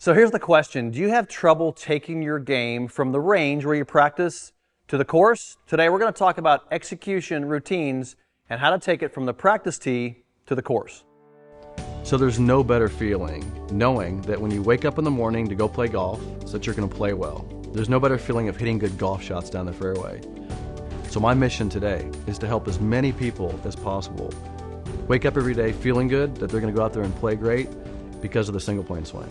So here's the question. Do you have trouble taking your game from the range where you practice to the course? Today we're going to talk about execution routines and how to take it from the practice tee to the course. So there's no better feeling knowing that when you wake up in the morning to go play golf, so that you're going to play well. There's no better feeling of hitting good golf shots down the fairway. So my mission today is to help as many people as possible wake up every day feeling good that they're going to go out there and play great because of the single plane swing.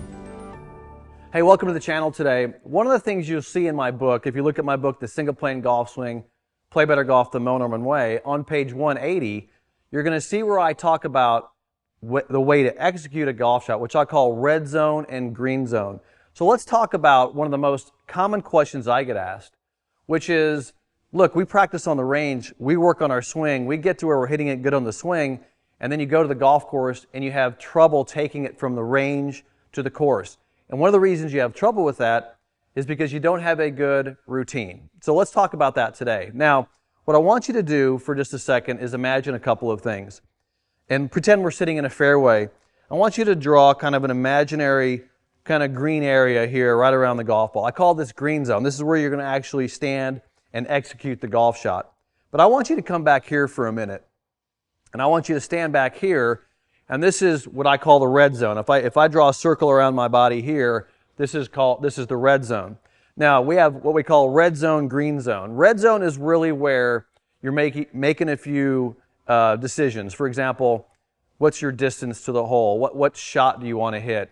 Hey, welcome to the channel today. One of the things you'll see in my book, if you look at my book, The Single Plane Golf Swing, Play Better Golf the Mo Norman Way, on page 180, you're going to see where I talk about the way to execute a golf shot, which I call red zone and green zone. So let's talk about one of the most common questions I get asked, which is, look, we practice on the range, we work on our swing, we get to where we're hitting it good on the swing, and then you go to the golf course and you have trouble taking it from the range to the course. And one of the reasons you have trouble with that is because you don't have a good routine. So let's talk about that today. Now, what I want you to do for just a second is imagine a couple of things. And pretend we're sitting in a fairway. I want you to draw kind of an imaginary kind of green area here right around the golf ball. I call this green zone. This is where you're going to actually stand and execute the golf shot. But I want you to come back here for a minute. And I want you to stand back here. And this is what I call the red zone. If I draw a circle around my body here, this is the red zone. Now, we have what we call red zone, green zone. Red zone is really where you're making a few decisions. For example, what's your distance to the hole? What shot do you want to hit?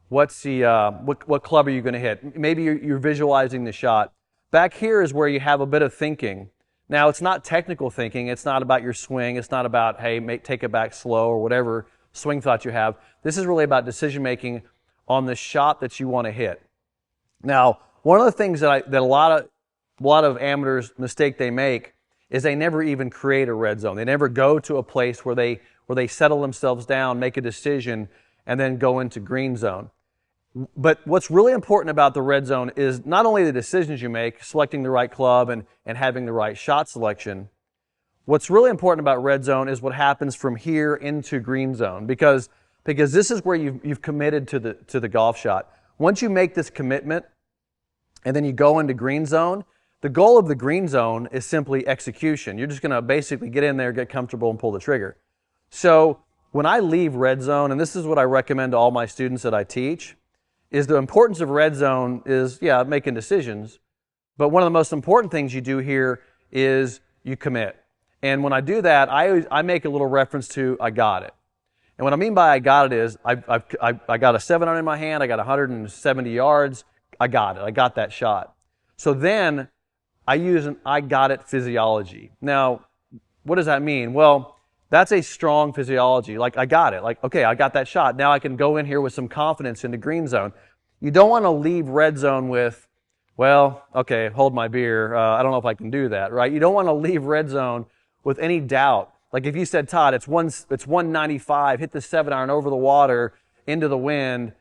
What's what club are you going to hit? Maybe you're visualizing the shot. Back here is where you have a bit of thinking. Now, it's not technical thinking. It's not about your swing. It's not about, hey, take it back slow or whatever swing thoughts you have. This is really about decision making on the shot that you want to hit. Now, one of the things that a lot of amateurs mistake they make is they never even create a red zone. They never go to a place where they settle themselves down, make a decision, and then go into green zone. But what's really important about the red zone is not only the decisions you make, selecting the right club and having the right shot selection. What's really important about red zone is what happens from here into green zone, because this is where you've committed to the golf shot. Once you make this commitment and then you go into green zone, the goal of the green zone is simply execution. You're just going to basically get in there, get comfortable, and pull the trigger. So when I leave red zone, and this is what I recommend to all my students that I teach, is the importance of red zone is, making decisions, but one of the most important things you do here is you commit. And when I do that, I make a little reference to I got it. And what I mean by I got it is I got a 7-iron in my hand, I got 170 yards, I got it, I got that shot. So then I use an I got it physiology. Now, what does that mean? Well, that's a strong physiology. Like, I got it. Like, okay, I got that shot. Now I can go in here with some confidence into green zone. You don't want to leave red zone with, well, okay, hold my beer. I don't know if I can do that, right? You don't want to leave red zone with any doubt. Like if you said, Todd, it's 195, hit the 7-iron over the water, into the wind.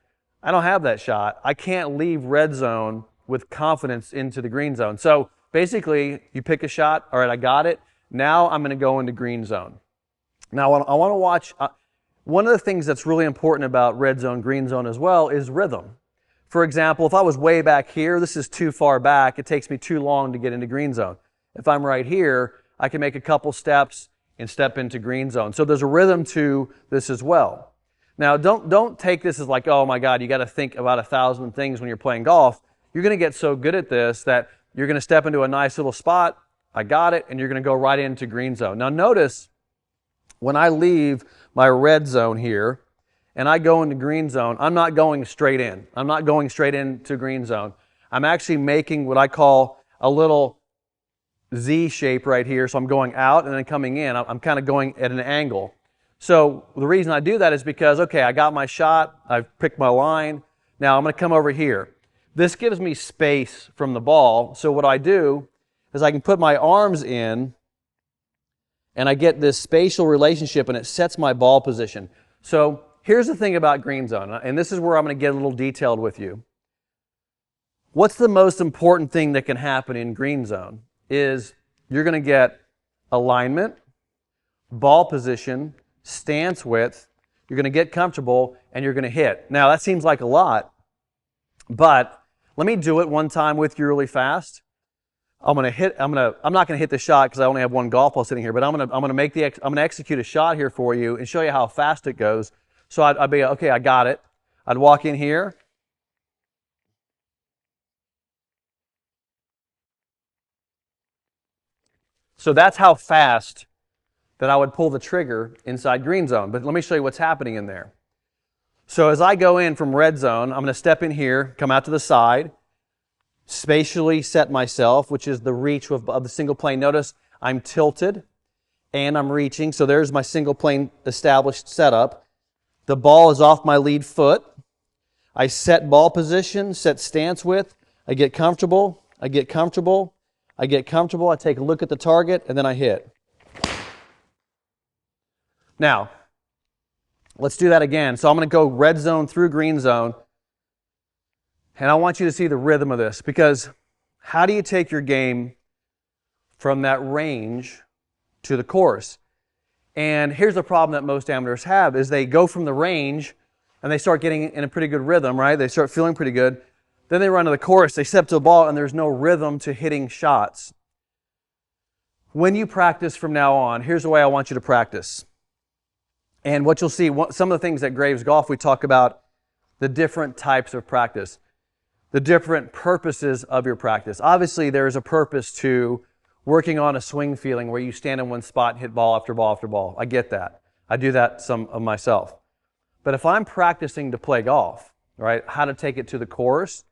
I don't have that shot. I can't leave red zone with confidence into the green zone. So basically, you pick a shot. All right, I got it. Now I'm going to go into green zone. Now I want to watch. One of the things that's really important about red zone, green zone as well is rhythm. For example, if I was way back here, this is too far back. It takes me too long to get into green zone. If I'm right here, I can make a couple steps and step into green zone. So there's a rhythm to this as well. Now, don't take this as like, oh my God, you got to think about 1,000 things when you're playing golf. You're going to get so good at this that you're going to step into a nice little spot. I got it, and you're going to go right into green zone. Now notice, when I leave my red zone here and I go into green zone, I'm not going straight in. I'm not going straight into green zone. I'm actually making what I call a little Z shape right here. So I'm going out and then coming in. I'm kind of going at an angle. So the reason I do that is because, okay, I got my shot. I've picked my line. Now I'm going to come over here. This gives me space from the ball. So what I do is I can put my arms in and I get this spatial relationship and it sets my ball position. So here's the thing about green zone, and this is where I'm going to get a little detailed with you. What's the most important thing that can happen in green zone is you're going to get alignment, ball position, stance width, you're going to get comfortable, and you're going to hit. Now, that seems like a lot, But let me do it one time with you really fast. I'm not gonna hit the shot because I only have one golf ball sitting here, but I'm gonna execute a shot here for you and show you how fast it goes. So I'd be, okay, I got it. I'd walk in here. So that's how fast that I would pull the trigger inside green zone. But let me show you what's happening in there. So as I go in from red zone, I'm going to step in here, come out to the side, spatially set myself, which is the reach of the single plane. Notice I'm tilted and I'm reaching. So there's my single plane established setup. The ball is off my lead foot. I set ball position, set stance width. I get comfortable. I get comfortable. I get comfortable. I take a look at the target, and then I hit. Now, let's do that again. So I'm going to go red zone through green zone. And I want you to see the rhythm of this, because how do you take your game from that range to the course? And here's the problem that most amateurs have, is they go from the range and they start getting in a pretty good rhythm, right? They start feeling pretty good. Then they run to the course, they step to the ball, and there's no rhythm to hitting shots. When you practice from now on, here's the way I want you to practice. And what you'll see, some of the things at Graves Golf, we talk about the different types of practice, the different purposes of your practice. Obviously, there is a purpose to working on a swing feeling where you stand in one spot and hit ball after ball after ball. I get that. I do that some of myself. But if I'm practicing to play golf, right, how to take it to the course,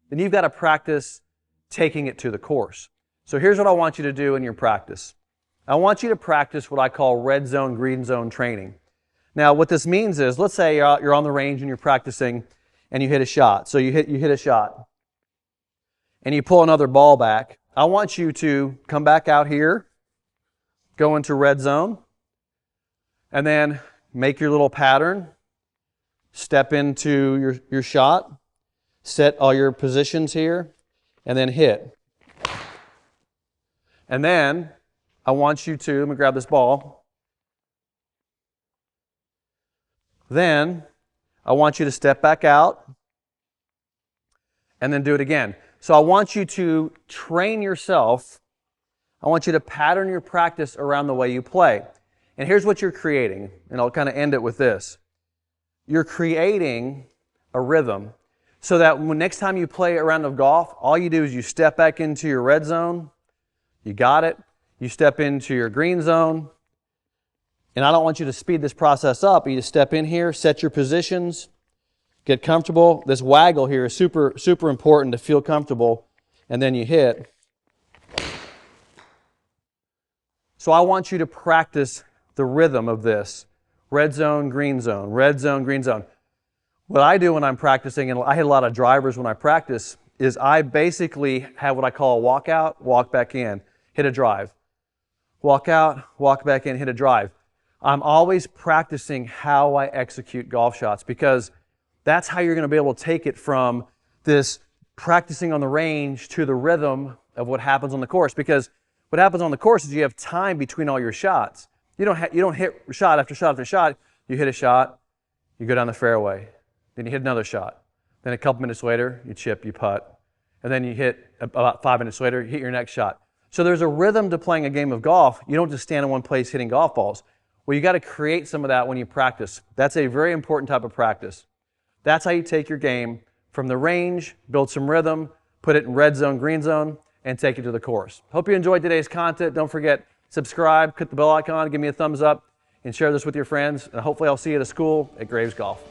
then you've got to practice taking it to the course. So here's what I want you to do in your practice. I want you to practice what I call red zone, green zone training. Now, what this means is, let's say you're on the range and you're practicing and you hit a shot. So you hit a shot and you pull another ball back. I want you to come back out here, go into red zone, and then make your little pattern, step into your shot, set all your positions here, and then hit. And then I want you to, let me grab this ball. Then I want you to step back out and then do it again. So I want you to train yourself. I want you to pattern your practice around the way you play. And here's what you're creating, and I'll kind of end it with this. You're creating a rhythm so that when next time you play a round of golf, all you do is you step back into your red zone, you got it, you step into your green zone, and I don't want you to speed this process up. You just step in here, set your positions, get comfortable. This waggle here is super, super important to feel comfortable, and then you hit. So I want you to practice the rhythm of this. Red zone, green zone, red zone, green zone. What I do when I'm practicing, and I hit a lot of drivers when I practice, is I basically have what I call a walk out, walk back in, hit a drive. Walk out, walk back in, hit a drive. I'm always practicing how I execute golf shots, because that's how you're going to be able to take it from this practicing on the range to the rhythm of what happens on the course. Because what happens on the course is you have time between all your shots. You don't hit shot after shot after shot. You hit a shot, you go down the fairway, then you hit another shot. Then a couple minutes later, you chip, you putt, and then you hit about 5 minutes later, you hit your next shot. So there's a rhythm to playing a game of golf. You don't just stand in one place hitting golf balls. Well, you got to create some of that when you practice. That's a very important type of practice. That's how you take your game from the range, build some rhythm, put it in red zone, green zone, and take it to the course. Hope you enjoyed today's content. Don't forget, subscribe, click the bell icon, give me a thumbs up, and share this with your friends. And hopefully I'll see you at a school at Graves Golf.